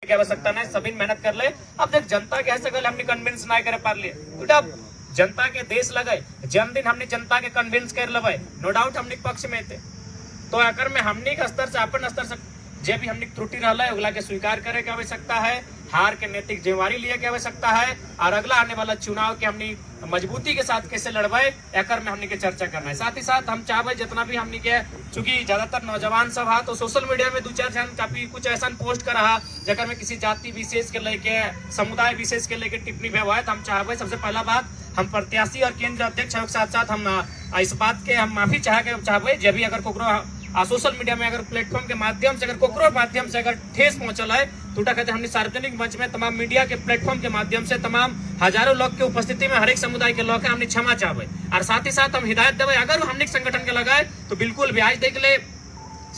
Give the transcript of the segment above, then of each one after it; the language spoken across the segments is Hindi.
की आवश्यकता नहीं, सभी मेहनत कर ले। अब देख जनता के ऐसे हमने कन्विंस नहीं करे पा लिए तो जनता के देश लगे जन्मदिन हमने जनता के कन्विंस कर लेवे, नो डाउट हमने पक्ष में थे। तो अगर में हमने के स्तर से अपन स्तर से जे भी हमने त्रुटि रहा है ओला के स्वीकार करे के आवश्यकता है, हार के नैतिक जिम्मेवारी लिए के आवश्यकता है, और अगला आने वाला चुनाव के हमने मजबूती के साथ कैसे लड़बे एकर में हमने के चर्चा करना है। साथ ही साथ हम चाहबे जितना भी हमने के, चूंकि ज्यादातर नौजवान सब है तो सोशल मीडिया में 2-4 जन काफी कुछ ऐसा पोस्ट कर रहा जगह में किसी जाति विशेष के लेके, समुदाय विशेष के लेके टिप्पणी व्यवहार, तो हम चाहबे सबसे पहला बात हम प्रत्याशी और केंद्र अध्यक्ष के साथ साथ हम इस बात के हम माफी चाहबे जब भी अगर कोकरो सोशल मीडिया में अगर प्लेटफॉर्म के माध्यम से अगर कोकरो माध्यम से अगर ठेस पहुंचल है तो कहते हमने सार्वजनिक मंच में तमाम मीडिया के प्लेटफॉर्म के माध्यम से तमाम हजारों लोग के उपस्थिति में हर एक समुदाय के लोग हमने क्षमा चाहबे, और साथ ही साथ हम हिदायत देवे अगर हमने संगठन के लगाए तो बिल्कुल ब्याज देख ले।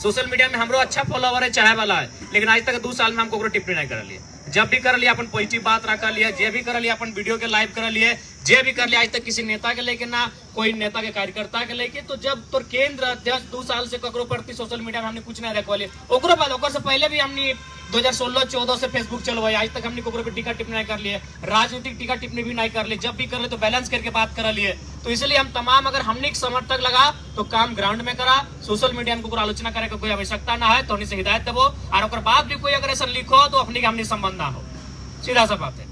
सोशल मीडिया में हमरो अच्छा फॉलोवर है चाहे वाला है, लेकिन आज तक 2 साल में हम कोकरो टिप्पणी नहीं कर लिए। जब भी कर लिया अपन पॉजिटिव बात रखा लिया, जे भी कर लिया अपन वीडियो के लाइव कर लिए, जे भी कर लिया आज तक किसी नेता के लेके ना कोई नेता के कार्यकर्ता के लेके। तो जब तो केंद्र अध्यक्ष 2 साल से ककरो प्रति सोशल मीडिया में हमने कुछ नहीं रखवाली, ओकरो बाद ओकर से पहले भी हमने 2016-14 से फेसबुक चलवाई, आज तक हमने कोकरो पे टीका टिप्पणी नहीं कर लिए, राजनीतिक टीका टिप्पणी भी नहीं कर लिए। जब भी कर ले तो बैलेंस करके बात कर लिए। तो इसलिए हम तमाम अगर हमने एक समर्थक लगा तो काम ग्राउंड में करा, सोशल मीडिया में आलोचना करे का कोई आवश्यकता ना है, तो हमने से हिदायत देवो, और ओकर बाद भी कोई अगर ऐसा लिखो तो अपने हमने संबंध ना हो, सीधा सा बात है।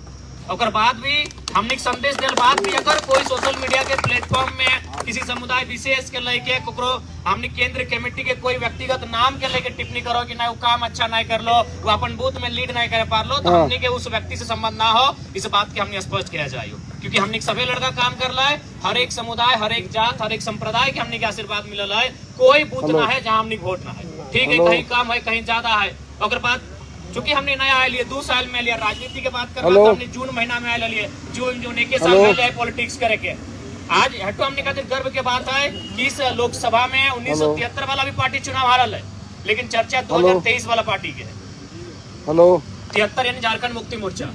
और बाद भी हमने संदेश दिल बाद भी अगर कोई सोशल मीडिया के प्लेटफॉर्म में किसी समुदाय विशेष के लेके कोकरो हमने केंद्र कमेटी के कोई व्यक्तिगत नाम के लेके टिप्पणी करो कि ना वो काम अच्छा नहीं कर लो, वो अपन बूथ में लीड नहीं कर पा लो, तो हमने के उस व्यक्ति से संबंध ना हो, इस बात के हमने स्पष्ट किया जाए। क्योंकि हमने सभी लड़का काम कर रहा है, हर एक समुदाय, हर एक जात, हर एक संप्रदाय के हमने के आशीर्वाद मिलल है, कोई बूथ ना है जहाँ हमने वोट ना है। ठीक है, कहीं कम है कहीं ज्यादा है। और बाद चूंकि हमने नया आया लिए 2 साल में लिया, राजनीति के बात कर रहा तो हमने जून महीना में आया लिए, जून 1 साल में लिया पॉलिटिक्स करे के। आज हटो हमने कहते गर्व के बात है कि इस लोकसभा में 1973 वाला भी पार्टी चुनाव हारल है, लेकिन चर्चा 2023 वाला पार्टी के है। 73 यानी झारखंड मुक्ति मोर्चा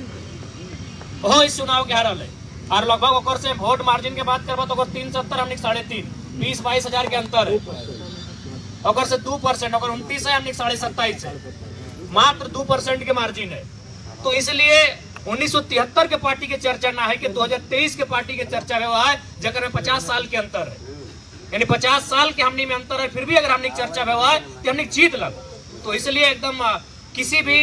वो इस चुनाव के हारल है, और लगभग ओकर से वोट मार्जिन के बात करबा तो 370 हमने 3.5 20-22 हजार के अंतर है। ओकर से 2% ओकर 29 है, हमने 27.5 है, मात्र 2% के मार्जिन है। तो इसलिए 1973 के पार्टी के चर्चा ना है कि 2023 के पार्टी के चर्चा हुआ है, जगह में 50 साल के अंतर है, यानी 50 साल के हमने में अंतर है, फिर भी अगर हमने चर्चा हुआ है तो हमने जीत लग। तो इसलिए एकदम किसी भी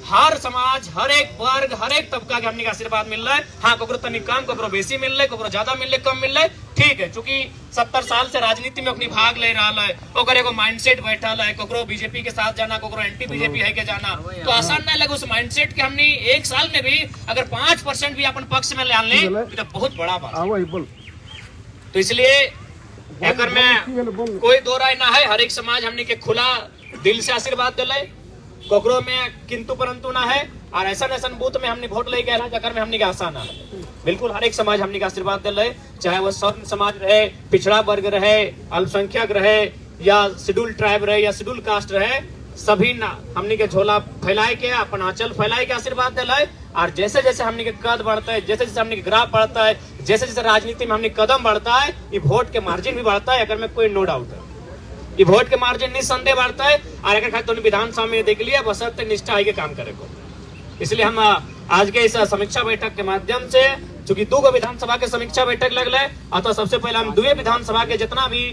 हर समाज, हर एक वर्ग, हर एक तबका के हमने का आशीर्वाद मिल रहा है। हाँ, कोकरो तनिक कम, कोकरो बेसी मिल रहा है, कोकरो ज्यादा मिल रहा है, कम मिल रहा है, ठीक है। चूंकि 70 साल से राजनीति में अपनी भाग ले रहा है, ओकर एगो माइंडसेट बैठल है, कोकरो बीजेपी के साथ जाना, कोकरो एंटी बीजेपी है के जाना, तो आसान ना लगे। उस माइंडसेट के हमने 1 साल में भी अगर 5% भी अपन पक्ष में ले ले तो बहुत बड़ा बात। तो इसलिए अगर में कोई दो राय ना है, हर एक समाज हमने के खुला दिल से आशीर्वाद दिले, कोकरो में किंतु परंतु ना है। और ऐसा बूथ में हमने वोट ले गया जगह में हमने के आसान है, बिल्कुल हर एक समाज हमने का आशीर्वाद दिल रहे, चाहे वह स्वर्ण समाज रहे, पिछड़ा वर्ग रहे, अल्पसंख्यक रहे, या शेड्यूल ट्राइब रहे, या शेड्यूल कास्ट रहे, सभी ना हमने के झोला फैलाए के, अपन आंचल फैलाए के आशीर्वाद दिल है। और जैसे जैसे हमने के कद बढ़ता है, जैसे जैसे हमने के ग्राफ बढ़ता है, जैसे जैसे राजनीति में हमने कदम बढ़ता है, ये वोट के मार्जिन भी बढ़ता है, अगर में कोई नो डाउट है, ये वोट के मार्जिन निस्संदेह बढ़ता है। और अगर खाली तो विधानसभा में देख लिया बशर्ते निष्ठा है के काम करे को। इसलिए हम आज के इस समीक्षा बैठक के माध्यम से, चूंकि 2 विधानसभा के समीक्षा बैठक लगल है, अतः सबसे पहले हम 2 विधानसभा के जितना भी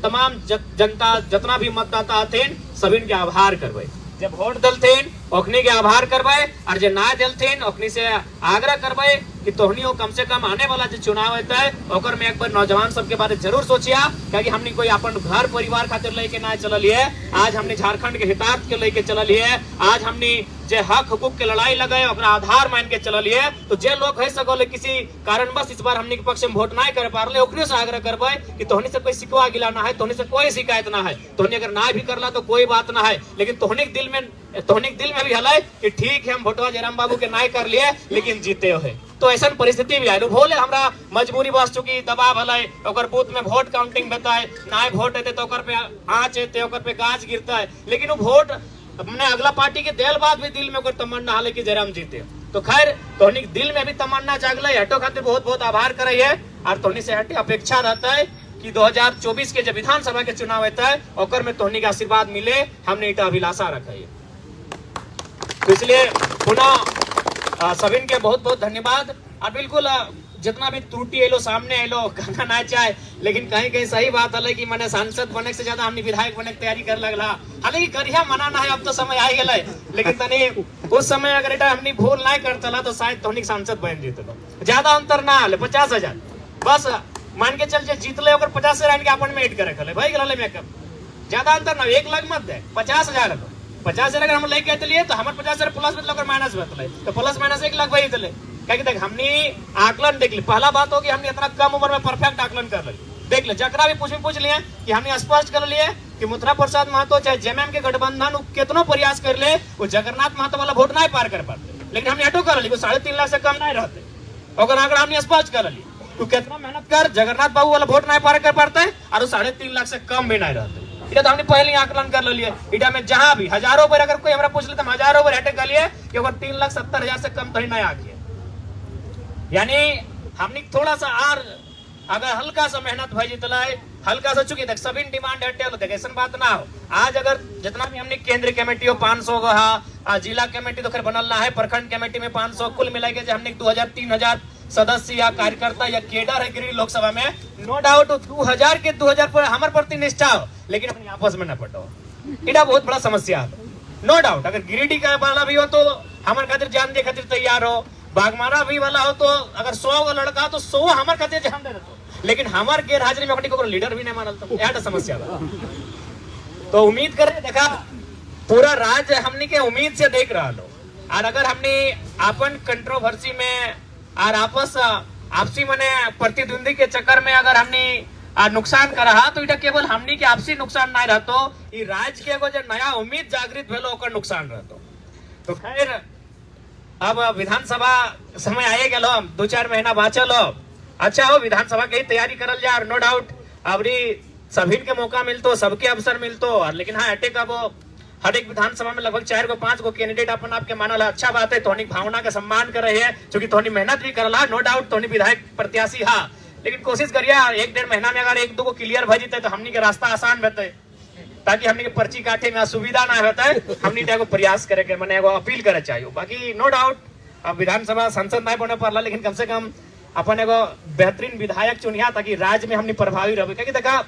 तमाम जनता, जितना भी मतदाता थे, सभी के आभार करबे। जब वोट दलथेन ओखनी के आभार करबे, और जो ना दलथेन ओखनी से आग्रह करबे कि तोहनियों कम से कम आने वाला जो चुनाव होता है ओकर में एक बार नौजवान सबके बारे जरूर सोचिया, क्योंकि हमने कोई अपन घर परिवार खातिर लेके ना चलल है। आज हमने झारखंड के हितार्थ के लेके चलल है, आज हमने जे हक हुकूक के लड़ाई लगाए ओकरा आधार मान के चलल है। तो जे लोग है सगोले किसी कारणवश इस बार हमने के पक्ष में वोट नहीं कर पा रहे, ओकरे से आग्रह करबे कि तोहनी से कोई शिकवा गिला ना है, तोहनी से कोई शिकायत ना है, तोहनी अगर ना भी करला तो कोई बात ना है, लेकिन तोहनी के दिल में भी हल कि ठीक है हम वोटवा जयराम बाबू के नहीं कर लिए लेकिन जीते हो है। तो ऐसा परिस्थिति भी है, भोले हमरा मजबूरी बस चुकी दबाव हल ओकर बूथ में वोट काउंटिंग होता है, ना वोट हेते तो ओकर पे आँच हेते, ओकर पे गाज गिरता है, लेकिन वो वोट अपने अगला पार्टी के देल बाद भी दिल में ओकर तमन्ना हल कि जयराम जीते। तो खैर तोहनी दिल में भी तमन्ना जागल, हटो खातिर बहुत बहुत आभार करे है। और तोहनी से हटे अपेक्षा रहता है कि 2024 के जब विधानसभा के चुनाव होता है ओकर में तोहनी का आशीर्वाद मिले, हमने इटा अभिलाषा रखा है। तो इसलिए पुनः सभी के बहुत बहुत धन्यवाद। और बिल्कुल जितना भी त्रुटि एलो सामने एलो कहना ना चाहे, लेकिन कहीं कहीं सही बात है कि मैंने सांसद बने से ज्यादा हमने विधायक बने की तैयारी कर लगला। हालांकि करिया मना ना है, अब तो समय आ गया, लेकिन तनी उस समय अगर एटा हमने भूल नहीं कर चला तो शायद तोनिक सांसद बन जीत लो। ज्यादा अंतर ना आले, 50,000 बस मान के चल जीत ले, 50,000 के अपन में एड करे खले भाई गले मेकअप, ज्यादा अंतर ना, 1 लाख मत दे, 50,000 50,000 अगर हम लेके आते तो हमारे 50,000 प्लस मतलब माइनस बतले तो प्लस माइनस 1 लाख वही दिले। क्या देख हमने आकलन देख ली, पहला बात हो कि हमने इतना कम उम्र में परफेक्ट आकलन कर ली। देख ले जकरा भी पूछ लिए कि हमने स्पष्ट कर लिए कि मुथरा प्रसाद महतो चाहे जेएमएम के गठबंधन कितनो प्रयास कर ले वो जगन्नाथ महतो वाला वोट नहीं पार कर पाते, लेकिन हमने हटो कर ली 3.5 लाख से कम नहीं रहते। और अगर हमने स्पष्ट कर ली तो कितना मेहनत कर जगन्नाथ बाबू वाला वोट नहीं पार कर पाते और 3.5 लाख से कम भी नहीं रहते। इधर तो हमने पहले आकलन कर लिए, इधर में जहां भी हजारों बार अगर कोई हमरा पूछ ले तो हजारों बार हटे कर लिए कि अगर 3,70,000 से कम तो ही नहीं आके, यानी हमने थोड़ा सा और अगर हल्का सा मेहनत भाई जितला है हल्का सा, चुकी देख सभी डिमांड हटे देख ऐसा बात ना हो। आज अगर जितना भी हमने केंद्रीय कमेटी हो 500 का, जिला कमेटी तो खैर बनल ना है, प्रखंड कमेटी में 500, कुल मिला के हमने 2,000-3,000 सदस्य या कार्यकर्ता या केडर है गिरिडीह लोकसभा में, नो डाउट 2,000 पर हमारे प्रति निष्ठा हो, लेकिन अपनी आपस में न पटो, इधर बहुत बड़ा समस्या है। नो डाउट अगर गिरिडीह का वाला भी हो तो हमारे खातिर जान दे खातिर तैयार हो, बागमारा भी वाला हो तो अगर 100 का लड़का हो तो 100 हमारे खातिर जान दे देते, लेकिन हमारे गैर हाजिरी में अपनी को लीडर भी नहीं मानल तो यह समस्या है। तो उम्मीद कर रहे देखा पूरा राज्य हमने के उम्मीद से देख रहा लो, और अगर हमने अपन कंट्रोवर्सी में और आपसी मने प्रतिद्वंदी के चक्कर में अगर हमने नुकसान कर रहा तो इटा केवल हमने के आपसी नुकसान नहीं रहतो, ये राज्य के जो नया उम्मीद जागृत भेलो ओकर नुकसान रहतो। तो खैर अब विधानसभा समय आए गलो, 2-4 महीना बाँचल हो, अच्छा हो विधानसभा की तैयारी करल जाए। नो डाउट अबरी सभी के मौका मिलतो, सबके अवसर मिलतो, लेकिन हाँ अटेक अब हर एक विधानसभा में लगभग 4-5 को कैंडिडेट अपन आपके मानल, अच्छा बात है, तोहनी भावना का सम्मान कर रहे हैं, क्योंकि तोहनी मेहनत भी करला, नो डाउट तोहनी विधायक प्रत्याशी हा, लेकिन कोशिश करिए 1-1.5 महीना में अगर 1-2 को क्लियर भर जीते तो हमनी के रास्ता आसान रहते, ताकि हमनी के पर्ची काटे में असुविधा ना होता है। हमनी एगो प्रयास करे के मैंने एगो अपील करे चाहिए। बाकी नो डाउट अब विधानसभा सांसद नहीं बने पड़ला, लेकिन कम से कम अपन एगो बेहतरीन विधायक चुनिया ताकि राज्य में हमनी प्रभावी रहे। क्योंकि देखा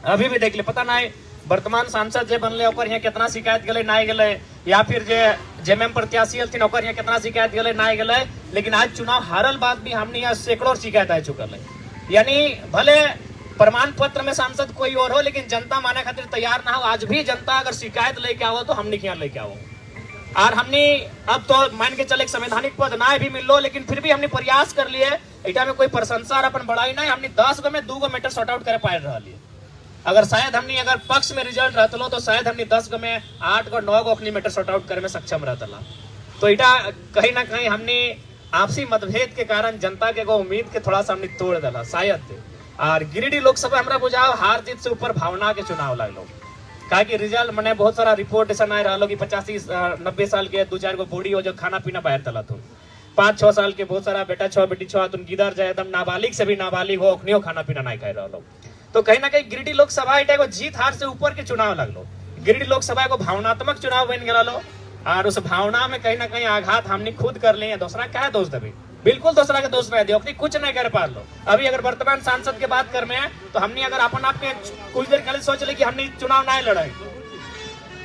अभी भी देख ले पता नहीं वर्तमान सांसद जे बनले ओकर यहाँ कितना शिकायत गले नहीं गले, या फिर जे जेएमएम प्रत्याशी हथिन ओकर यहाँ कितना शिकायत गले नहीं गले, लेकिन आज चुनाव हारल बाद भी हमने यहाँ सैकड़ों शिकायत आ चुकल है। यानी भले प्रमाण पत्र में सांसद कोई और हो, लेकिन जनता माने खातिर तैयार ना हो। आज भी जनता अगर शिकायत लेके आओ तो हमने यहाँ लेके आओ, और हमने अब तो मान के चले संवैधानिक पद ना भी मिल लो, लेकिन फिर भी हमने प्रयास कर लिए, इटा में कोई प्रशंसा और अपन बढ़ाई नहीं, हमने 10 गो में 2 गो मैटर सॉर्ट आउट करे पाए रहा लिए। अगर शायद हमने अगर पक्ष में रिजल्ट रहता लो तो शायद हमने 10 गो में 8 गो 9 गो अपनी मैटर सॉर्ट आउट करे में सक्षम रहता ला। तो इटा कहीं ना कहीं हमने आपसी मतभेद के कारण जनता के को उम्मीद के थोड़ा सा हमने तोड़ दिला शायद। और गिरिडीह लोकसभा हमरा बुझाओ हार जीत से ऊपर भावना के चुनाव लगलो, कहा कि रिजल्ट मैंने बहुत सारा रिपोर्ट ऐसा नहीं रहा कि 85-90 साल के 2-4 गो बूढ़ी हो जो खाना पीना बाहर तला तुम 5-6 साल के बहुत सारा बेटा 6 बेटी 6 तुम गिदर जाए एकदम नाबालिग से भी नाबालिग हो अखनियो खाना पीना नहीं खाए रहा। तो कहीं ना कहीं गिरिडीह लोकसभा एगो जीत हार से ऊपर के चुनाव लगलो। गिरिडीह लोकसभा एगो भावनात्मक चुनाव बन गया लो, और उस भावना में कहीं ना कहीं आघात हमने खुद कर लिए, दूसरा क्या दोष देवे, बिल्कुल दूसरा के दोष में अपनी कुछ नहीं कर पा लो। अभी अगर वर्तमान सांसद के बात कर में तो हमने अगर अपन आपके कुछ देर पहले सोच ले कि हमने चुनाव नहीं लड़े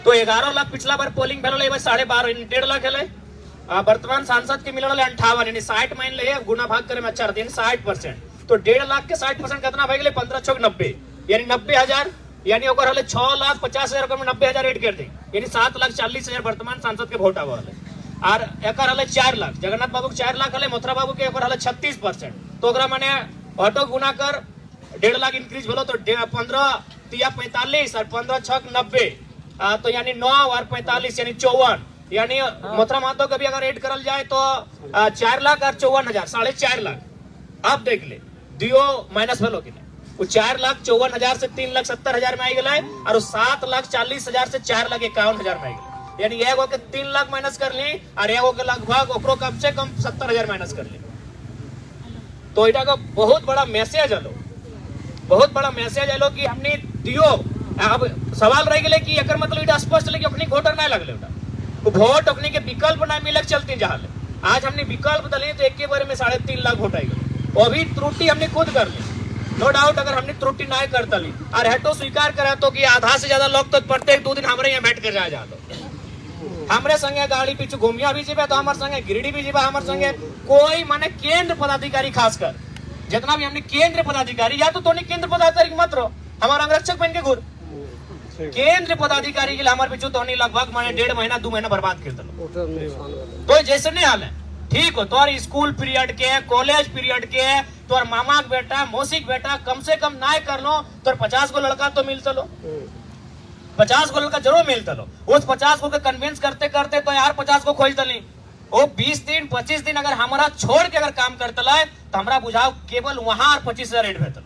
तो 11 लाख पिछला बार पोलिंग भेल 12.5 1.5 लाख है। वर्तमान सांसद के मिलल 58 यानी 60 मान ले गुना भाग करे में अच्छा रहते 60%, तो 1.5 लाख के 60% कितना भाग गए 15-6-90 यानी 90,000, यानी 6,50,000 में 90,000 एड कर दी, यानी 7,40,000 वर्तमान सांसद के वोट आवा और एक 4 लाख जगन्नाथ बाबू के 4 लाख है, मथुरा बाबू के 36%, तो मैंने ऑटो गुना कर 1.5 लाख इंक्रीज भेलो तो 15-45 और 15-6-90 तो यानी 9 और 45 यानी 54, यानी मथुरा महतो का भी अगर ऐड करल जाए तो 4 लाख और 54,000 4.5 लाख। अब देख ले दियो माइनस भेलो कि वो 4,54,000 से 3,70,000 में आई गए, और 7,40,000 से 4,51,000 में आई गए, यानी एगो के 3 लाख माइनस कर ली और एगो के लगभग ओकरो कम से कम 70,000 माइनस कर ली। तो इटा का बहुत बड़ा मैसेज आलो, बहुत बड़ा मैसेज आलो कि हमने दियो। अब सवाल रह गए कि एकर मतलब इटा स्पष्ट ले कि अपनी वोटर नहीं लगले, वोट अपने के विकल्प ना मिले चलती जहाँ आज हमने विकल्प दले तो एक बार में 3.5 लाख वोट आएगा। वो भी त्रुटि हमने खुद कर ली, नो डाउट। अगर हमने त्रुटि ना करता ली और हेटो स्वीकार करा तो कि आधा से ज्यादा लोग तो प्रत्येक 2 दिन हमारे यहाँ बैठ कर जा दो हमारे संगे गाड़ी पीछे घूमिया भी जीवे तो हमारे संगे गिरिडीह भी जीवा हमारे संगे कोई माने केंद्र पदाधिकारी खासकर जितना भी हमने केंद्र पदाधिकारी या तो केंद्र पदाधिकारी मत रहो हमारा अंगरक्षक बन के घूर केंद्र पदाधिकारी के लिए हमारे पीछे तो लगभग माने 1.5 महीना 2 महीना बर्बाद कर दो तो जैसे नहीं हाल है। ठीक हो तो स्कूल पीरियड के कॉलेज पीरियड के तो मामा के बेटा मौसी के बेटा कम से कम ना कर लो तो 50 गो लड़का तो मिलता लो 50 गो लड़का जरूर मिलता लो उस 50 गो के कन्विंस करते करते तो यार 50 को खोज दली वो 20 दिन 25 दिन अगर हमारा छोड़ के अगर काम करता है तो हमारा बुझाओ केवल वहां 25,000 रेट भेजता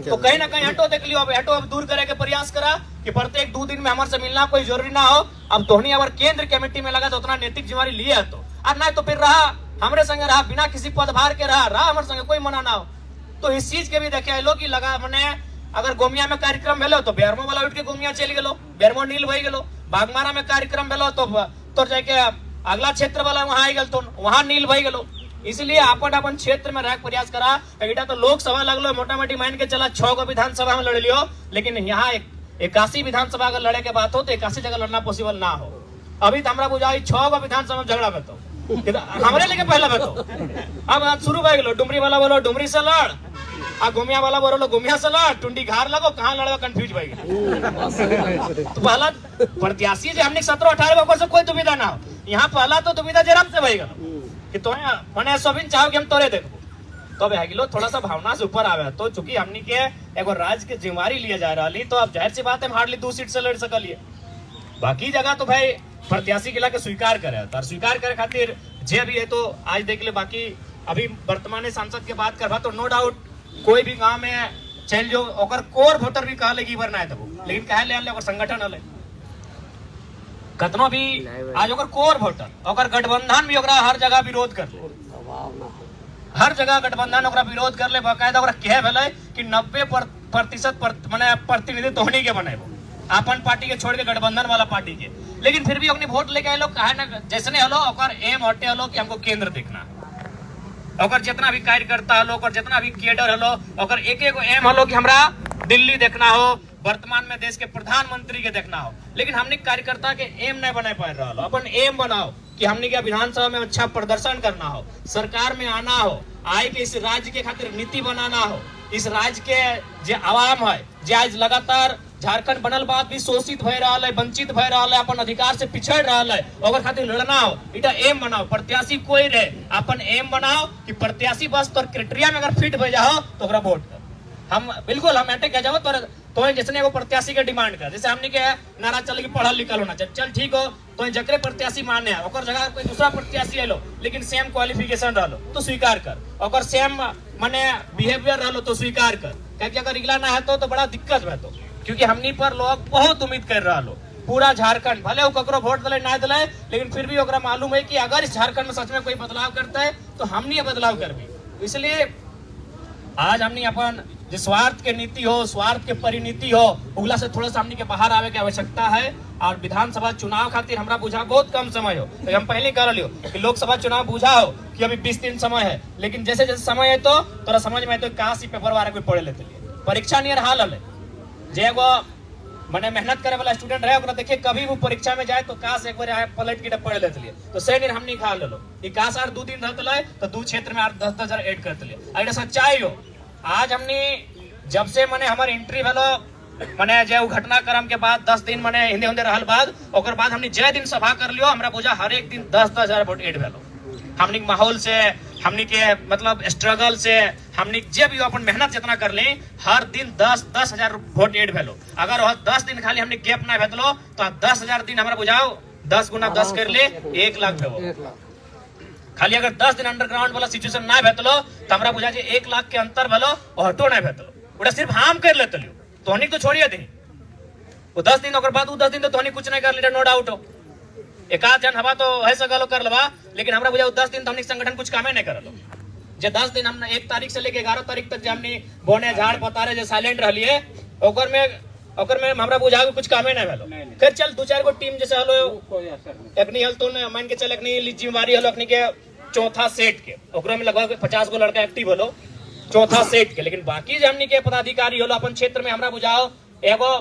तो कहीं ना कहीं हटो देख लियो। अब हटो अब दूर करे के प्रयास करा कि प्रत्येक 2 दिन में हमारे से मिलना कोई जरूरी ना हो। अब धोनी अगर केंद्र कमेटी में लगा तो उतना नैतिक जिम्मेवारी लिए है तो और ना तो फिर रहा हमारे संगे रहा बिना किसी पदभार के रहा हमारे संगे कोई मना ना हो। तो इस चीज के भी देखे लो कि लगा मैंने अगर गोमिया में कार्यक्रम भेलो तो बेरमो वाला उठ के गोमिया चली गेलो बेरमो नील भई गेलो बागमारा में कार्यक्रम भेलो तो जाके अगला क्षेत्र वाला वहां आई गल तो वहां नील भई गेलो। इसलिए अपन क्षेत्र में रह प्रयास करा बेटा तो लोकसभा लगलो मोटा मोटी मान के चला 6 गो विधानसभा में लड़ लियो लेकिन यहाँ 81 विधानसभा अगर लड़े के बात हो तो 81 जगह लड़ना पॉसिबल ना हो। अभी तो हमारा बुझाई 6 गो विधानसभा में झगड़ा बेतो हमारे लेके पहला बेतो अब शुरू हो गलो डुमरी वाला बोलो डुमरी से लड़ आ गोमिया वाला बोलो गोमिया से लड़ टुंडी घार लगो कहाँ लड़ेगा कंफ्यूज भाई तो पहला प्रत्याशी जो हमने 17-18 वर्ष कोई दुविधा ना हो यहाँ पहला तो दुविधा जरा से भाई कि तो मैंने सोबिन चाहो कि हम तोरे देखो तो गिलो थोड़ा सा भावना से ऊपर आवे तो चूंकि हमनी के एगो राज्य के जिम्मेवारी लिया जा रही तो अब जाहिर सी बात है हम हार्डली 2 सीट से लड़ सकलिए। बाकी जगह तो भाई प्रत्याशी के स्वीकार करे और स्वीकार करे खातिर जे भी है तो आज देख ले। बाकी अभी वर्तमान सांसद के बात करवा तो नो डाउट कोई भी गाँव में चल जो कोर वोटर भी कहा लेगी ना है लेकिन कहे ले संगठन हले कतनो भी आज कोर वोटर गठबंधन भी हर जगह विरोध कर ले हर जगह गठबंधन विरोध कर ले बाकायदा कहे भेले कि 90% माने प्रतिनिधित्व होने के बने अपन पार्टी के छोड़ के गठबंधन वाला पार्टी के लेकिन फिर भी अपनी वोट लेके आए लोग कहे ना जैसे हलो एम हटे हलो कि हमको केंद्र देखना जितना भी कार्यकर्ता हलो जितना भी केडर हलो एक एम हलो कि हमरा दिल्ली देखना हो वर्तमान में देश के प्रधानमंत्री के देखना हो लेकिन हमने कार्यकर्ता के एम नहीं बना पा रहा हो। अपन एम बनाओ कि हमने क्या विधानसभा में अच्छा प्रदर्शन करना हो सरकार में आना हो आई के इस राज्य के खातिर नीति बनाना हो इस राज्य के जो आवाम है जो आज लगातार झारखंड बनल बाद भी शोषित भय रहा है वंचित भय रहा है अपन अधिकार से पिछड़ रहा है खातिर लड़ना हो इटा एम बनाओ प्रत्याशी कोई रहे अपन एम बनाओ कि प्रत्याशी बस तो क्राइटेरिया में अगर फिट हो जाओ तो वोट कर हम बिल्कुल हम अटक जाओ तो जैसे वो प्रत्याशी के डिमांड कर जैसे हमने के नारा चल के पढ़ल लिखल होना चाहिए चल ठीक हो तो जकरे प्रत्याशी माने है जगह कोई दूसरा प्रत्याशी है लेकिन सेम क्वालिफिकेशन रहो तो स्वीकार कर सेम माने बिहेवियर रहो तो स्वीकार कर क्योंकि अगर इगला ना है तो बड़ा दिक्कत है तो क्योंकि हमनी पर लोग बहुत उम्मीद कर रहा लो पूरा झारखंड भले वो वोट दिले ना दिले लेकिन फिर भी मालूम है कि अगर इस झारखंड में सच में कोई बदलाव करता है तो हमने ये बदलाव कर भी। इसलिए आज हमने अपन जो स्वार्थ के नीति हो स्वार्थ के परिनीति हो उगला से थोड़ा सा हमने के बाहर आवे की आवश्यकता है। और विधानसभा चुनाव खातिर हमरा बुझा बहुत कम समय हो तो हम पहले कह लियो कि लोकसभा चुनाव बुझा हो कि अभी 20 दिन समय है लेकिन जैसे जैसे समय है तो तोरा समझ में तो कहाँ से पेपर वाला कोई पढ़े लेते परीक्षा नियर हाल है जे वो मैंने मेहनत करे वाला स्टूडेंट रहे देखिए कभी वो परीक्षा में जाए तो काश एक बार पलट के पढ़ लेते लिए तो से हम नहीं खा लो काश 2 दिन रहते तो 2 क्षेत्र में 10,000 ऐड करते लिए अगर सच्चाई हो आज हमने जब से मैंने हमारे एंट्री भेलो मैंने जो घटनाक्रम के बाद 10 दिन मैंने हिंदे हिंदे रहल बाद हमने जय दिन सभा कर लियो हमरा बुझा हर एक दिन 10,000 वोट ऐड भेलो हमने माहौल से हमने के मतलब स्ट्रगल से हमने जे भी अपन मेहनत जितना कर ले हर दिन 10,000 वोट ऐड भेलो अगर 10 दिन खाली हमने गैप ना भेजलो तो 10,000 दिन हमरा बुझाओ 10 गुना 10 कर ले 1 लाख भेजो खाली अगर 10 दिन अंडरग्राउंड वाला सिचुएशन ना भेजलो तो हमरा बुझा 1 लाख के अंतर भेलो और हटो ना भेजलो उड़ा सिर्फ हम कर लेते लियो तोहनी तो छोड़िए दे वो 10 दिन बाद 10 दिन तो तोहनी कुछ नहीं कर ले नो डाउट हो एक आध जन हवा तो है सगलो कर लवा लेकिन हमरा बुझा 10 दिन तो हमने संगठन कुछ कामे नहीं करलो जे 10 दिन हमने 1 तारीख से लेके 11 तारीख तक हमने बोने झाड़ पतारे जे साइलेंट रहलिए ओकर में और में हमरा बुझा कुछ कामे नहीं भेलो। फिर चल 2-4 गो टीम जैसे हलो अपनी हल तो मान के चल अपनी जिम्मेवारी हलो अपनी के चौथा सेट के ओकरा में लगभग 50 गो लड़का एक्टिव हलो चौथा सेट के, लेकिन बाकी जो हमनी के पदाधिकारी हलो अपन क्षेत्र में हमरा बुझाओ एगो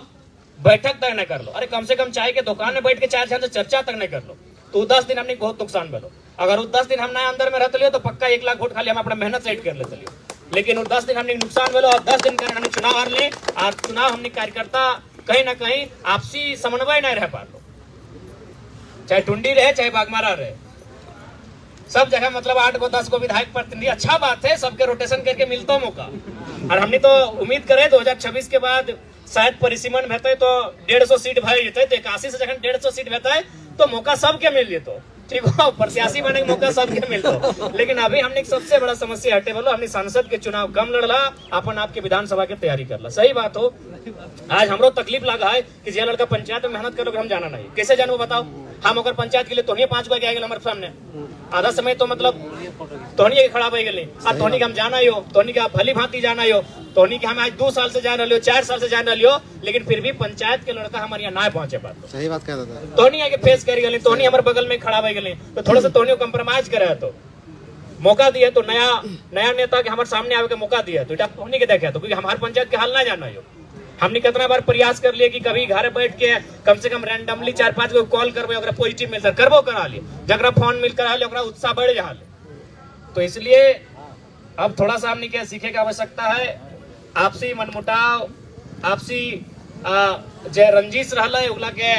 बैठक तक नहीं कर लो। अरे कम से कम चाय के दुकान में बैठ के 4 जन से चर्चा तक नहीं कर लो तो 10 दिन हमने बहुत नुकसान भेलो। अगर वो 10 दिन हम ना अंदर में रहते लियो तो पक्का 1 लाख वोट खाली हम अपना मेहनत सेट कर लेते लियो, लेकिन वो 10 दिन हमने नुकसान भेलो और 10 दिन के हमने चुनाव हार ले और चुनाव हमने कार्यकर्ता कहीं ना कहीं आपसी समन्वय नहीं रह पा लो, चाहे टुंडी रहे चाहे बागमारा रहे, सब जगह मतलब 8 गो 10 गो विधायक प्रतिनिधि। अच्छा बात है, सबके रोटेशन करके मिलता मौका। और हमने तो उम्मीद करे 2026 के बाद शायद परिसीमन भेटे तो 150 सीट भर जेते, तो 81 से जखन 150 सीट भेटे तो मौका सबके मिल जेतो, ठीक हो, प्रत्याशी बने के मौका सबके मिलतो। लेकिन अभी हमने सबसे बड़ा समस्या हटे बोलो हमने सांसद के चुनाव कम लड़ला, अपन आपके विधानसभा के तैयारी करला। सही बात हो, आज हमरो तकलीफ लगा है कि जे लड़का पंचायत में मेहनत करोगे हम जाना नहीं, कैसे जानू बताओ। हम अगर पंचायत के लिए तोहनी 5 गो आ गए हमारे सामने, आधा समय तो मतलब तोहनी खड़ा हो गए आ तोहनी के हम जाना हो, तोहनी के भली भांति जाना हो, तोहनी के हम आज 2 साल से जान रहे हो, 4 साल से जान रहे हो, लेकिन फिर भी पंचायत के लड़का हमारे यहाँ ना पहुंचे बात। सही बात कह रहा था। तोहनी आगे फेस कर गए, तोहनी हमारे बगल में खड़ा हो गए, तो थोड़ा सा तोहनी को कंप्रोमाइज करे तो मौका दिया, तो नया नेता के हमारे सामने आवे के मौका दिया तो तोहनी के देखे तो, क्योंकि हमारे पंचायत के हाल ना जाना हो। हमने कितना बार प्रयास कर लिया कि कभी घर बैठ के कम से कम रैंडमली 4-5 गो कॉल करबो, अगर पॉजिटिव मिलता करबो करा लिए, जगरा फोन मिल करा ले ओकरा उत्साह बढ़ जा ले। तो इसलिए अब थोड़ा सा हमने क्या सीखे की आवश्यकता है, आपसी मनमुटाव, आपसी जे रंजिश रहला ओकला के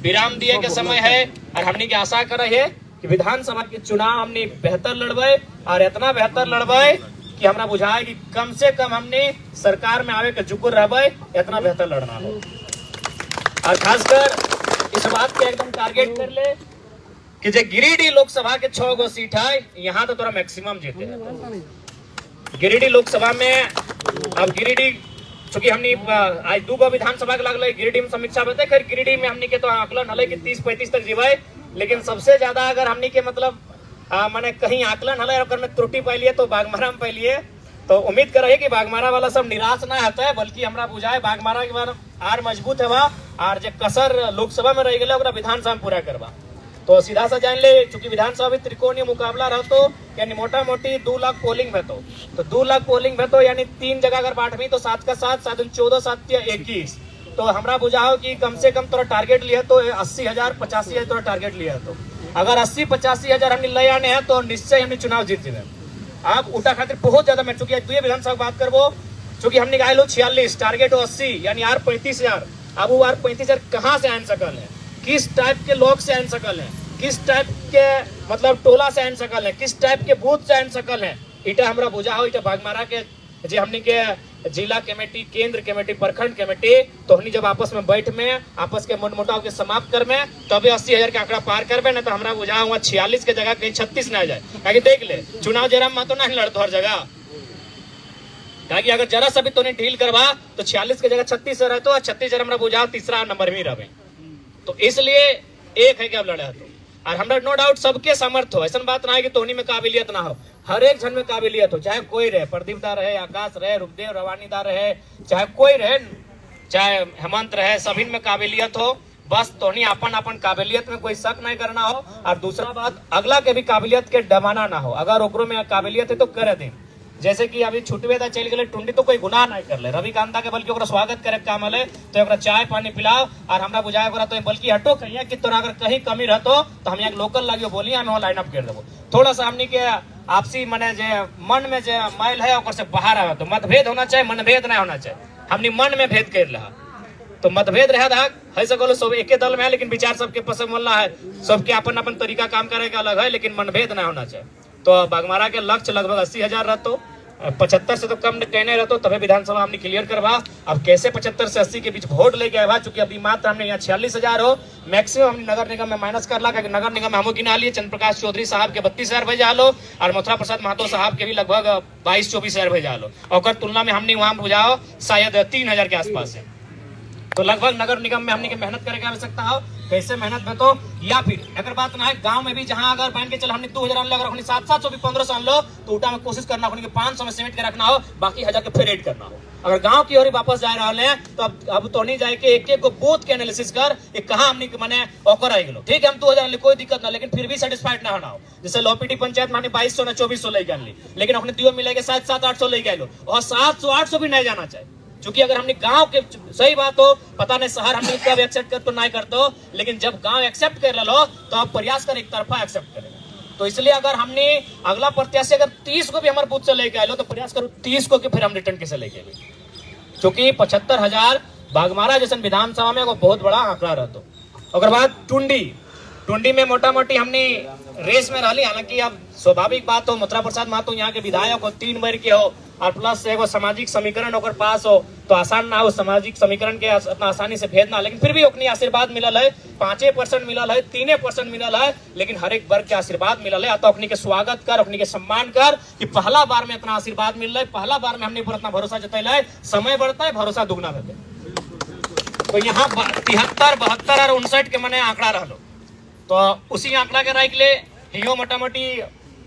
विराम दिए के समय है। और हमने की आशा करे है कि विधानसभा के चुनाव हमने बेहतर लड़बे और इतना बेहतर लड़बे कि हमरा बुझाए कि कम से कम हमने सरकार में आवे के जुकुर रहबे, इतना बेहतर लड़ना हो। और खासकर इस बात के एकदम टारगेट कर ले कि जे गिरिडीह लोकसभा के 6 गो सीट है, यहाँ तो तोरा मैक्सिमम जीते है। गिरिडीह लोकसभा में अब गिरिडीह चूंकि हमने आज 2 गो विधानसभा के लगल गिरिडीह में समीक्षा बता, खैर गिरिडीह में हमने के तो आकलन हल कि 30-35 तक जीवे, लेकिन सबसे ज्यादा अगर हमने के मतलब मैंने कहीं आकलन हल और में त्रुटि पाइलिए तो बागमारा में पाइलिए। तो उम्मीद कर रहे कि बागमारा वाला सब निराश ना होता है, बल्कि हमरा बुझाए बागमारा के बाद आर मजबूत है और जो कसर लोकसभा में रह गए विधानसभा में पूरा करवा। तो सीधा सा जान ले, चूंकि विधानसभा में त्रिकोणीय मुकाबला रहतो यानी मोटा मोटी 2 लाख पोलिंग भेतो, तो 2 लाख पोलिंग भेतो यानी 3 जगह अगर बांटवी तो 7 का 7, 7 14, 7 21। तो हमरा बुझाओ कि कम से कम तोरा टारगेट लिया तो 80,000 85,000 तोरा टारगेट लिया तो अगर 80-85 हजार हमने ले आने हैं तो निश्चय हमने चुनाव जीत जाए। आप उठा खातिर बहुत ज्यादा मैं चूंकि 2 विधानसभा बात करबो, चूंकि हमने कहा लो 46 टारगेट हो 80 यानी आर 35,000। अब वो आर 35,000 कहाँ से आन सकल है, किस टाइप के लोग से आन सकल है, किस टाइप के मतलब टोला से आन सकल है, किस टाइप के बूथ से आन सकल है, इटा हमरा बुझा हो। इटा बागमारा के जे हमने के जिला कमेटी, केंद्र कमेटी, प्रखंड कमेटी तो हमने जब आपस में बैठ में आपस के मनमुटाव के समाप्त कर में तबे 80,000 के आंकड़ा पार करबे, ना तो हमरा बुझा हुआ 46 के जगह कहीं 36 ना जाए। ताकि देख ले चुनाव जरा में तो नहीं लड़तो हर जगह, ताकि अगर जरा सा भी तो ढील करवा तो 46 के जगह 36 से रहते, 36 हमरा बुझा तीसरा नंबर में रहे। तो इसलिए एक है कि अब लड़े तो और हमरा नो डाउट सबके सामर्थ्य हो, ऐसा बात ना है कि तोहनी में काबिलियत ना हो, हर एक जन में काबिलियत हो, चाहे कोई रहे, प्रदीप दा रहे, आकाश रहे, रुपदेव रवानी दा रहे, चाहे कोई रहे, चाहे हेमंत रहे, सभी में काबिलियत हो। बस तोहनी अपन काबिलियत में कोई शक नहीं करना हो। और दूसरा बात, अगला के भी काबिलियत के डमाना ना हो, अगर ओकरो में काबिलियत है तो करे दे। जैसे कि अभी छुटवे दा चल गए टुंडी तो कोई गुनाह नहीं कर ले, रविकांता के बल्कि ओकरा स्वागत करे काम है तो ओकरा चाय पानी पिलाओ और हमरा बुझाए ओकरा तो बल्कि हटो कहिया कि तोरा अगर कहीं कमी रहतो तो हम यहाँ लोकल लागियो बोली हम वहाँ लाइन अप कर देबो। थोड़ा सा हमनी के आपसी मने जे मन में जे मैल है ओकर से बाहर आवे, तो मतभेद होना चाहिए, मनभेद नहीं होना चाहिए। हमनी मन में भेद कर रहा तो मतभेद रहे है सकलो सब एके दल में है, लेकिन विचार सबके पसंद वाला है, सबके अपन तरीका काम करे का अलग है, लेकिन मनभेद नहीं होना चाहिए। तो बागमारा के लक्ष्य लगभग 80,000 रहतो, 75 से तो कम कहने रहते तभी विधानसभा हमने क्लियर करवा। अब कैसे 75 से 80 के बीच वोट लेके आया, चूंकि अभी मात्र हमने यहाँ 46,000 हो, मैक्सिमम हमने नगर निगम में माइनस कर ला, क्योंकि नगर निगम में हम गिना लिए चंद्र प्रकाश चौधरी साहब के 32,000 भेजा लो और मथुरा प्रसाद महतो साहब के भी लगभग 22-24,000 भेजा लो, और तुलना में हमने वहां बुझाओ शायद 3,000 के आसपास है। तो लगभग नगर निगम में हमने मेहनत करे की आवश्यकता हो। कैसे मेहनत में तो, या फिर अगर बात ना है गांव में भी जहां अगर मान के चल हमने 2000 अनलो, अगर हमने 700 भी 1500 अनलो तो उल्टा में कोशिश करना अपने 500 में सीमेंट के रखना हो, बाकी 1000 के फिर ऐड करना हो। अगर गांव की ओर वापस जा रहे हैं तो अब तो नहीं जाए कि एक एक को बूथ के एनालिसिस कर कहाँ हमने मैंने ओकर आई गलो, ठीक है हम 2000 कोई दिक्कत ना, लेकिन फिर भी सेटिस्फाइड ना होना हो। जैसे लोपीटी पंचायत में 2200 ना 2400 ले गए, लेकिन अपने दियो मिलेगा शायद 700-800 ले गए, और 700-800 भी नहीं जाना चाहिए। क्योंकि अगर हमने गांव के, सही बात हो पता नहीं शहर हमने कब एक्सेप्ट कर तो नहीं कर दो, लेकिन जब गांव एक्सेप्ट कर लो तो आप प्रयास कर एक तरफा एक्सेप्ट करें। तो इसलिए अगर हमने अगला प्रत्याशी अगर 30 को भी हमारे बूथ से लेके आए लो तो प्रयास करो 30 को कि फिर हम रिटर्न कैसे लेके आए, क्योंकि 75,000 बागमारा जैसे विधानसभा में वो बहुत बड़ा आंकड़ा रहता। अगर बात टुंडी में मोटा मोटी हमने रेस में रही, हालांकि अब स्वाभाविक बात हो मथुरा प्रसाद महतो यहाँ के विधायक हो 3 बार के हो, और प्लस एगो सामाजिक समीकरण ओकर पास हो तो आसान ना हो सामाजिक समीकरण के इतना आसानी से भेद ना, लेकिन फिर भी ओकनी आशीर्वाद मिलल है, 5% मिलल है, 3% मिलल है, लेकिन हर एक वर्ग के आशीर्वाद मिलल है। तो ओकनी के स्वागत कर, ओकनी के सम्मान कर कि पहला बार में इतना आशीर्वाद मिल रहा है, पहला बार में हमने पर इतना भरोसा जतैल है, समय बढ़ता है भरोसा दुगना होता है। तो यहाँ 73, 72 और 59 के मने आंकड़ा रहा, तो उसी आंकड़ा के राय के लिए हियो मोटा मोटी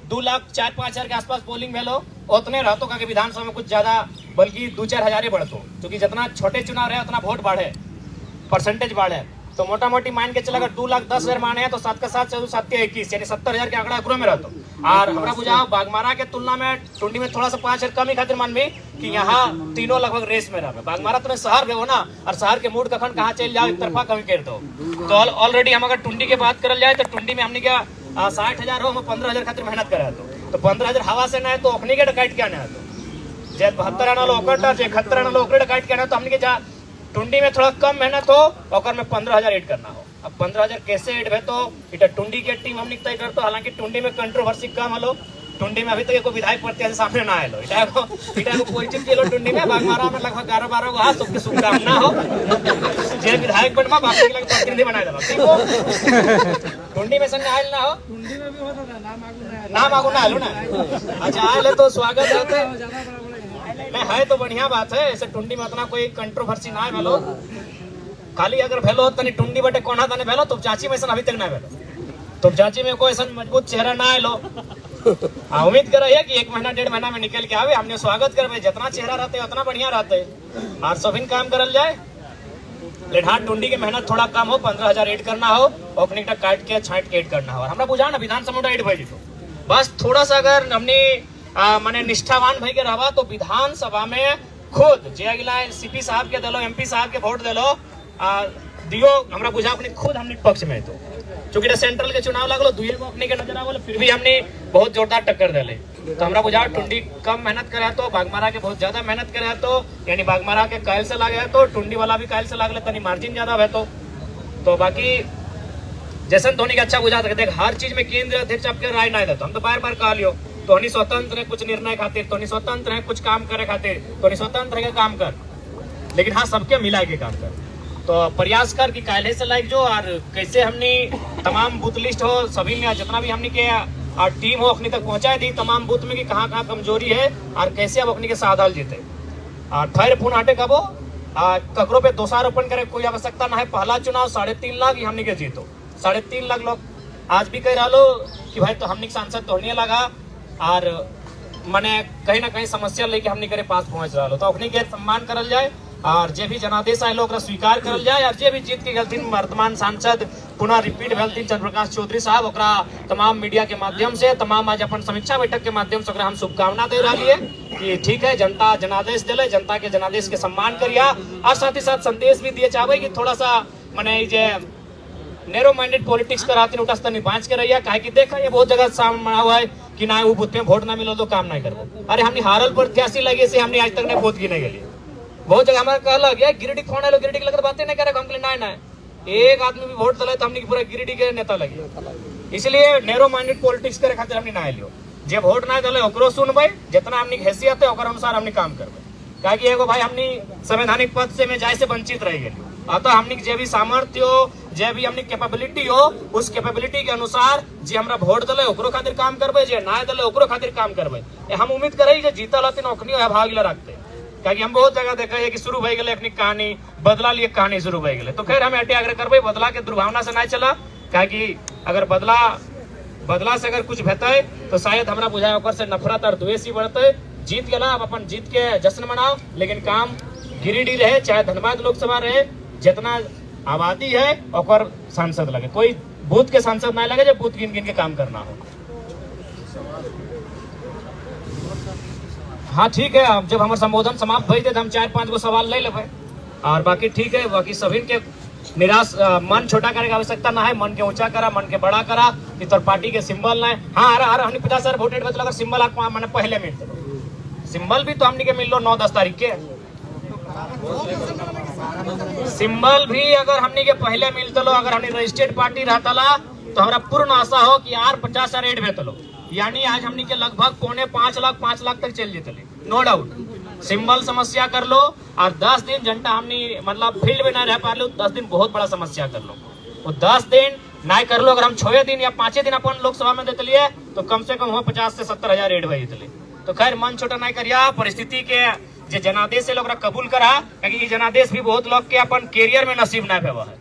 2,04,5,000 के आसपास पोलिंग भेलो, उतने रहतो का विधानसभा में कुछ ज्यादा बल्कि 2-4 हजार बढ़तो, क्योंकि जितना छोटे चुनाव रहे उतना वोट बढ़े, परसेंटेज बढ़े। तो मोटा मोटी मान के चला अगर 2,10,000 माने हैं तो 7 का 7 7 21 यानी 70,000 के आंकड़ा एकरो में रहतो। और हमरा बुझाओ बागमारा के तुलना में टुंडी में थोड़ा सा 5,000 कम ही खातिर मान भी कि यहाँ तीनों लगभग रेस में रहे। बागमारा तो शहर में हो ना, और शहर के मूड कखन कहाँ चल जाओ एक तरफा कमी कर दो। तो ऑलरेडी हम अगर टुंडी की बात करल जाए तो टुंडी में हमने क्या 60,000 हो, हम 15,000 खातिर मेहनत करे तो 15,000 हवा से ना है तो अपनी के डकाइट क्या ना तो जे 72 आना लो ओकर जे 71 आना लो ओकर डकाइट क्या ना, तो हमने के जा टुंडी में थोड़ा कम मेहनत हो ओकर में 15,000 ऐड करना हो। अब 15,000 कैसे ऐड है तो इटा टुंडी के टीम हमने तय करतो, हालांकि टुंडी में कंट्रोवर्सी कम हलो, टुंडी में अभी तक कोई विधायक प्रत्याशी सामने ना आएलो, इटा को पॉजिटिव केलो टुंडी में बागमारा में लगभग 11-12 गो हां सबके शुभकामना हो, जे विधायक बनवा बाकी के लगे प्रतिनिधि बनाए देबा, ठीक हो। टुंडी में संग आइल ना हो, टुंडी में भी होता था नाम आगू ना आलो ना, अच्छा आइले तो स्वागत है, नहीं है तो बढ़िया बात है। ऐसे टुंडी में उतना कोई कंट्रोवर्सी ना है भेलो, खाली अगर भेलो तनी टुंडी बटे कोना तने भेलो तो चाची में अभी तक ना भेलो, तो चाची में कोई ऐसा मजबूत चेहरा ना आलो। उम्मीद कर रही है कि 1 महीना 1.5 महीना में निकल के आवे, हमने स्वागत करवे, जितना चेहरा रहते उतना बढ़िया रहते और सभी काम करल जाए। लेकिन हाँ टुंडी की मेहनत थोड़ा कम हो, 15,000 ऐड करना हो, ओपनिंग तक काट के छांट के ऐड करना हो। हमरा बुझा ना विधानसभा ऐड भाई तो बस थोड़ा सा अगर हमने माने निष्ठावान भाई के रहा तो विधानसभा में खुद जे अगला सीपी साहब के दिलो, एमपी साहब के वोट दिलो दियो, हमरा बुझा अपने खुद हमने पक्ष में तो चूंकि सेंट्रल के चुनाव लगलो दुए को अपने के नजर आवल, फिर भी हमने बहुत जोरदार टक्कर दिले। तो हमरा बुझा टुंडी कम मेहनत करे तो बागमारा के बहुत ज्यादा मेहनत करे तो यानी बागमारा के कायल से लागे तो टुंडी वाला भी कायल से लागले तनी मार्जिन ज्यादा है तो बाकी जैसन धोनी का अच्छा बुझा देख हर चीज में केंद्र अध्यक्ष आपके राय नहीं देता, हम तो बार बार कह लियो तो नहीं स्वतंत्र है कुछ निर्णय खातिर, तो नहीं स्वतंत्र है कुछ काम करे खातिर, तो नहीं स्वतंत्र है काम कर, लेकिन हाँ सबके मिला के काम कर। तो प्रयास कर कि काले से लाइक जो और कैसे हमने तमाम बूथ लिस्ट हो सभी में जितना भी हमने के टीम हो अपनी तक पहुंचाए दी तमाम बूथ में कि कहाँ कहाँ कमजोरी है और कैसे अब अपनी के साधाल जीते और ठहर फोन हटे कबो ककरो पे दोषारोपण करे कोई आवश्यकता ना है। पहला चुनाव 3.5 लाख ही हमने के जीतो, 3.5 लाख लोग आज भी कह रहा कि भाई तो हमने सांसद तोड़ने लगा और मैंने कहीं ना कहीं समस्या लेके हमने करे पास पहुंच रहा तो अपनी के सम्मान करल जाए और जे भी जनादेश आए लोग स्वीकार करल जाए और जे भी जीत के गलती वर्तमान सांसद पुनः रिपीट भेलथिन चंद्रप्रकाश चौधरी साहब ओकरा तमाम मीडिया के माध्यम से तमाम आज अपन समीक्षा बैठक के माध्यम से हम शुभकामना दे रही है कि ठीक है जनता जनादेश दिले, जनता के जनादेश के सम्मान करिया और साथ ही साथ संदेश भी दिए चाहे कि थोड़ा सा मैंने जे नैरो माइंडेड पॉलिटिक्स कराती उठा स्तर बाँच के रहिए काहे कि देखा ये बहुत जगह सामने हुआ है कि ना वो बूथ में वोट ना मिलो तो काम नहीं करो। अरे हमने हारल प्रत्याशी लगे से हमने आज तक नहीं वोट की नहीं गई, बहुत जगह हमारा कहला गया गिरिडीह फोन आलो गिरिडीह लगे बातें नहीं करे हमके ना एक आदमी भी वोट दिला तो हमने पूरा गिरिडीह के नेता लगे। इसलिए नैरो माइंडेड पॉलिटिक्स करे खातिर हमने ना लियो, जे वोट ना दिले ओकरो सुनबे जितना हमने हैसियत है ओकर अनुसार हमने काम करबे काहे कि एगो भाई हमने संवैधानिक पद से में जाए से वंचित रह गए। अतः हमने जे भी सामर्थ्य हो जे भी हमने कैपेबिलिटी हो उस कैपेबिलिटी के अनुसार जे हमरा वोट दिले ओकरो खातिर काम करबे, जे ना दिले ओकरो खातिर काम करबे। हम उम्मीद करे जे जीतल हथिन ओखनी भाग ले रखते क्योंकि हम बहुत जगह देखा है कि शुरू हो गए अपनी कहानी बदला लिए कहानी शुरू हो गए। तो खैर हम एटे आग्रह करबे बदला के दुर्भावना से ना चला, क्योंकि अगर बदला से अगर कुछ भेटे तो शायद हमरा बुझाए ओकर से नफरत और द्वेष ही बढ़ते। जीत गया अब अपन जीत के जश्न मनाओ, लेकिन काम गिरिडीह रहे चाहे धनबाद लोकसभा रहे, जितना आबादी है और सांसद लगे, कोई बूथ के सांसद ना लगे जो बूथ गिन गिन के काम करना हो। हाँ ठीक है, अब जब हमारे संबोधन समाप्त भई थे तो हम 4-5 गो सवाल ले लेवे और बाकी ठीक है। बाकी सभी के निराश मन छोटा करे की आवश्यकता ना है, मन के ऊंचा करा, मन के बड़ा करा कि तोर पार्टी के सिंबल ना है। हाँ अरे हमने 50,000 वोट बचल, अगर सिंबल मैंने पहले मिलते सिंबल भी तो हमने के मिल लो 9-10 तारीख के सिंबल भी अगर हमने के पहले मिलते लो, अगर हमने रजिस्टर्ड पार्टी रहता ला तो हमारा पूर्ण आशा हो कि यार 50,000 एड भेजते लो, यानी आज हमने के लगभग 4.5 लाख तक चल जेते, नो डाउट। सिंबल समस्या कर लो और 10 दिन जनता हमने मतलब फील्ड में ना रह पा लो, 10 दिन बहुत बड़ा समस्या कर लो। वो 10 दिन ना कर लो, अगर हम 6 दिन या 5 दिन अपन लोकसभा में देते लिए तो कम से कम हो 50 से 70,000 एड भेजते। तो खैर मन छोटा नहीं करिया, परिस्थिति के जो जनादेश से लोग कबूल करा, क्योंकि जनादेश भी बहुत लोग के अपन कैरियर में नसीब ना भेवा है।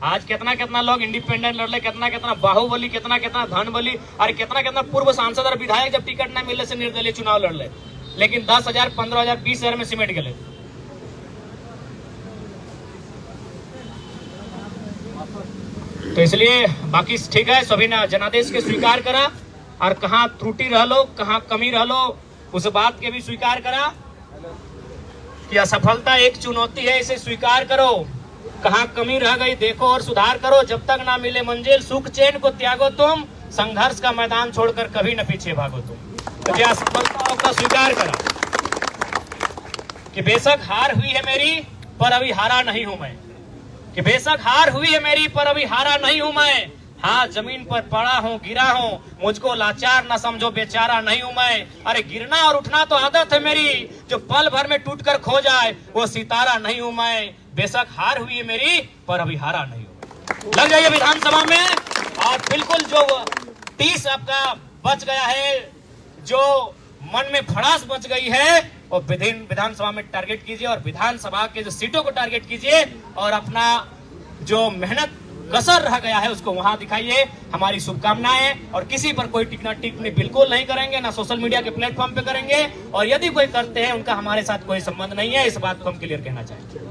आज कितना लोग इंडिपेंडेंट लड़ले, कितना बाहुबली, कितना धन बली और कितना पूर्व सांसद और विधायक जब टिकट ना मिलने से निर्दलीय चुनाव लड़ले, लेकिन 10,000, 15,000, 20,000 में सिमट गए। तो इसलिए बाकी ठीक है, सभी ने जनादेश के स्वीकार करा और कहाँ त्रुटि रह लो, कहाँ कमी रह लो, उस बात के भी स्वीकार करा कि असफलता एक चुनौती है, इसे स्वीकार करो। कहाँ कमी रह गई देखो और सुधार करो, जब तक ना मिले मंजिल सुख चैन को त्यागो तुम, संघर्ष का मैदान छोड़कर कभी न पीछे भागो तुम। तो क्या असफलताओं का स्वीकार करा कि बेशक हार हुई है मेरी पर अभी हारा नहीं हूं मैं, कि बेशक हार हुई है मेरी पर अभी हारा नहीं हूं मैं। हाँ जमीन पर पड़ा हूँ, गिरा हूँ, मुझको लाचार न समझो, बेचारा नहीं हूं मैं। अरे गिरना और उठना तो आदत है मेरी, जो पल भर में टूट कर खो जाए वो सितारा नहीं हूं मैं। बेशक हार हुई है मेरी पर अभी हारा नहीं हूं। लग जाइए विधानसभा में और बिल्कुल जो 30 आपका बच गया है, जो मन में भड़ास बच गई है, वो विधानसभा में टारगेट कीजिए और विधानसभा के जो सीटों को टारगेट कीजिए और अपना जो मेहनत कसर रह गया है उसको वहां दिखाइए। हमारी शुभकामनाएं, और किसी पर कोई टिप्पणी बिल्कुल नहीं करेंगे, ना सोशल मीडिया के प्लेटफॉर्म पे करेंगे, और यदि कोई करते हैं उनका हमारे साथ कोई संबंध नहीं है, इस बात को हम क्लियर कहना चाहेंगे।